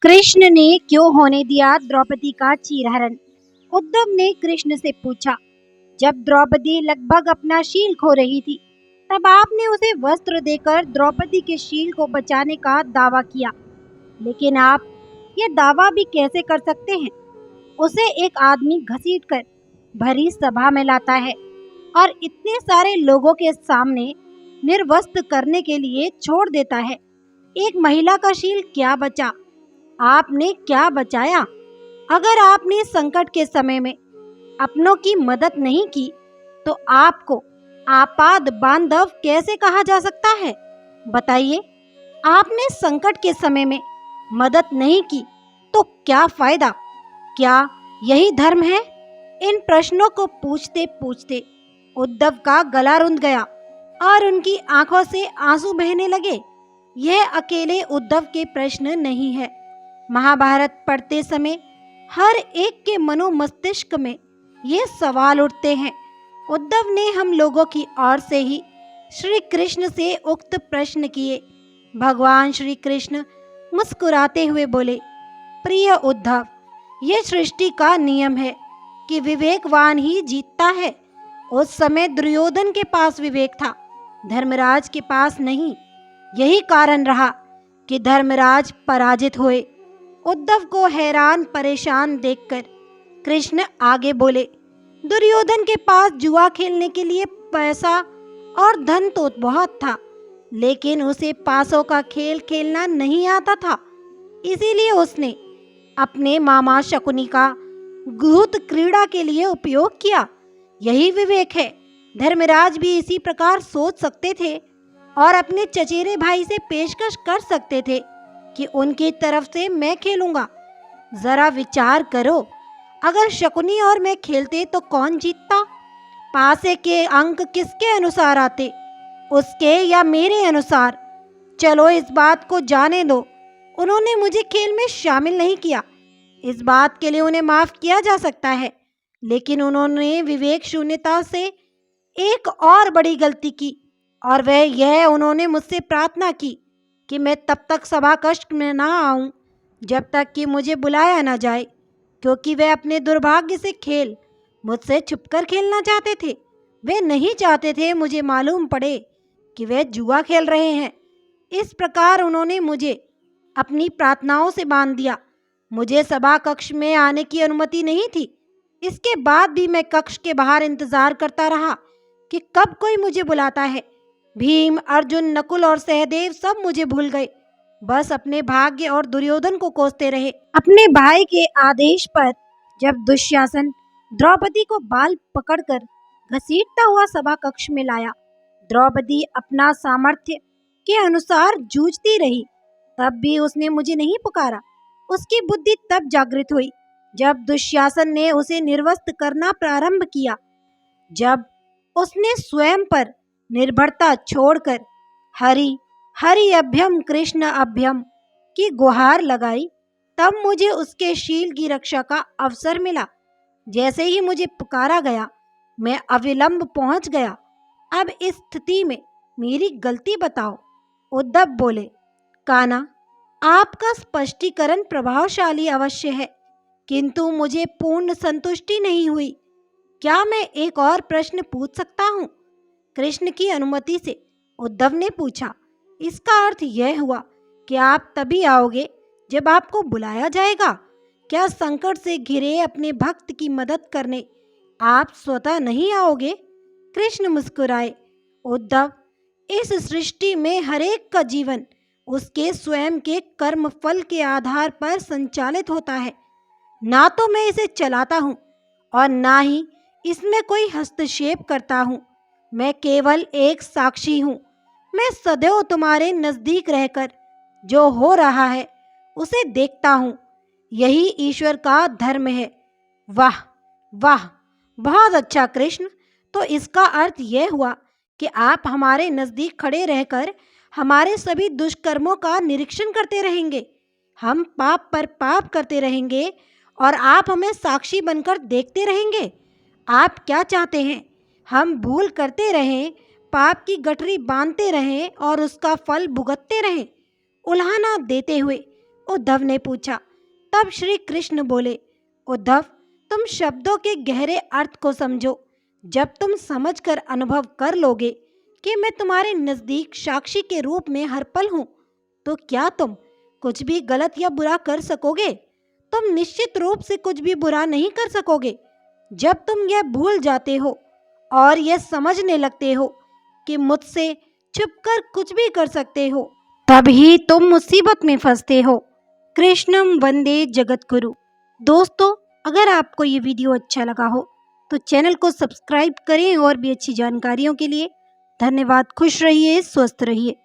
कृष्ण ने क्यों होने दिया द्रौपदी का चीरहरण? उद्धव ने कृष्ण से पूछा। जब द्रौपदी लगभग अपना शील खो रही थी, तब आपने उसे वस्त्र देकर द्रौपदी के शील को बचाने का दावा किया। लेकिन आप ये दावा भी कैसे कर सकते हैं? उसे एक आदमी घसीटकर भरी सभा में लाता है और इतने सारे लोगों के सामने निर्वस्त्र करने के लिए छोड़ देता है। एक महिला का शील क्या बचा? आपने क्या बचाया? अगर आपने संकट के समय में अपनों की मदद नहीं की, तो आपको आपात बांधव कैसे कहा जा सकता है? बताइए, आपने संकट के समय में मदद नहीं की, तो क्या फायदा? क्या यही धर्म है? इन प्रश्नों को पूछते पूछते उद्धव का गला रुंध गया और उनकी आंखों से आंसू बहने लगे। यह अकेले उद्धव के प्रश्न नहीं है। महाभारत पढ़ते समय हर एक के मनो मस्तिष्क में ये सवाल उठते हैं। उद्धव ने हम लोगों की ओर से ही श्री कृष्ण से उक्त प्रश्न किए। भगवान श्री कृष्ण मुस्कुराते हुए बोले, प्रिय उद्धव, ये सृष्टि का नियम है कि विवेकवान ही जीतता है। उस समय दुर्योधन के पास विवेक था, धर्मराज के पास नहीं। यही कारण रहा कि धर्मराज पराजित हुए। उद्धव को हैरान परेशान देखकर कृष्ण आगे बोले, दुर्योधन के पास जुआ खेलने के लिए पैसा और धन तो बहुत था, लेकिन उसे पासों का खेल खेलना नहीं आता था। इसीलिए उसने अपने मामा शकुनी का गुप्त क्रीड़ा के लिए उपयोग किया। यही विवेक है। धर्मराज भी इसी प्रकार सोच सकते थे और अपने चचेरे भाई से पेशकश कर सकते थे कि उनकी तरफ से मैं खेलूंगा। जरा विचार करो, अगर शकुनी और मैं खेलते तो कौन जीतता? पासे के अंक किसके अनुसार आते, उसके या मेरे अनुसार? चलो इस बात को जाने दो, उन्होंने मुझे खेल में शामिल नहीं किया। इस बात के लिए उन्हें माफ किया जा सकता है, लेकिन उन्होंने विवेक शून्यता से एक और बड़ी गलती की, और वह यह, उन्होंने मुझसे प्रार्थना की कि मैं तब तक सभा कक्ष में ना आऊं जब तक कि मुझे बुलाया ना जाए, क्योंकि वे अपने दुर्भाग्य से खेल मुझसे छुपकर खेलना चाहते थे। वे नहीं चाहते थे मुझे मालूम पड़े कि वे जुआ खेल रहे हैं। इस प्रकार उन्होंने मुझे अपनी प्रार्थनाओं से बांध दिया। मुझे सभा कक्ष में आने की अनुमति नहीं थी। इसके बाद भी मैं कक्ष के बाहर इंतजार करता रहा कि कब कोई मुझे बुलाता है। भीम, अर्जुन, नकुल और सहदेव सब मुझे भूल गए, बस अपने भाग्य और दुर्योधन को कोसते रहे। अपने भाई के आदेश पर जब दुशासन द्रौपदी को बाल पकड़कर घसीटता हुआ सभा कक्ष में लाया, द्रौपदी अपना सामर्थ्य के अनुसार जूझती रही, तब भी उसने मुझे नहीं पुकारा। उसकी बुद्धि तब जागृत हुई जब दुशासन ने उसे निर्वस्त्र करना प्रारंभ किया। जब उसने स्वयं पर निर्भरता छोड़कर हरि हरि अभ्यम कृष्ण अभ्यम की गुहार लगाई, तब मुझे उसके शील की रक्षा का अवसर मिला। जैसे ही मुझे पुकारा गया, मैं अविलंब पहुंच गया। अब इस स्थिति में मेरी गलती बताओ। उद्धव बोले, कान्हा, आपका स्पष्टीकरण प्रभावशाली अवश्य है, किंतु मुझे पूर्ण संतुष्टि नहीं हुई। क्या मैं एक और प्रश्न पूछ सकता हूँ? कृष्ण की अनुमति से उद्धव ने पूछा। इसका अर्थ यह हुआ कि आप तभी आओगे जब आपको बुलाया जाएगा। क्या संकट से घिरे अपने भक्त की मदद करने आप स्वतः नहीं आओगे? कृष्ण मुस्कुराए। उद्धव, इस सृष्टि में हरेक का जीवन उसके स्वयं के कर्म फल के आधार पर संचालित होता है। ना तो मैं इसे चलाता हूँ और ना ही इसमें कोई हस्तक्षेप करता हूँ। मैं केवल एक साक्षी हूँ। मैं सदैव तुम्हारे नजदीक रहकर जो हो रहा है उसे देखता हूँ। यही ईश्वर का धर्म है। वाह वाह, बहुत अच्छा कृष्ण। तो इसका अर्थ यह हुआ कि आप हमारे नजदीक खड़े रहकर हमारे सभी दुष्कर्मों का निरीक्षण करते रहेंगे। हम पाप पर पाप करते रहेंगे और आप हमें साक्षी बनकर देखते रहेंगे। आप क्या चाहते हैं? हम भूल करते रहें, पाप की गठरी बांधते रहें और उसका फल भुगतते रहें? उल्हाना देते हुए उद्धव ने पूछा। तब श्री कृष्ण बोले, उद्धव, तुम शब्दों के गहरे अर्थ को समझो। जब तुम समझकर अनुभव कर लोगे कि मैं तुम्हारे नजदीक साक्षी के रूप में हर पल हूं, तो क्या तुम कुछ भी गलत या बुरा कर सकोगे? तुम निश्चित रूप से कुछ भी बुरा नहीं कर सकोगे। जब तुम यह भूल जाते हो और यह समझने लगते हो कि मुझसे छुपकर कुछ भी कर सकते हो, तभी तुम मुसीबत में फंसते हो। कृष्णम वंदे जगतगुरु। दोस्तों, अगर आपको ये वीडियो अच्छा लगा हो तो चैनल को सब्सक्राइब करें और भी अच्छी जानकारियों के लिए। धन्यवाद। खुश रहिए, स्वस्थ रहिए।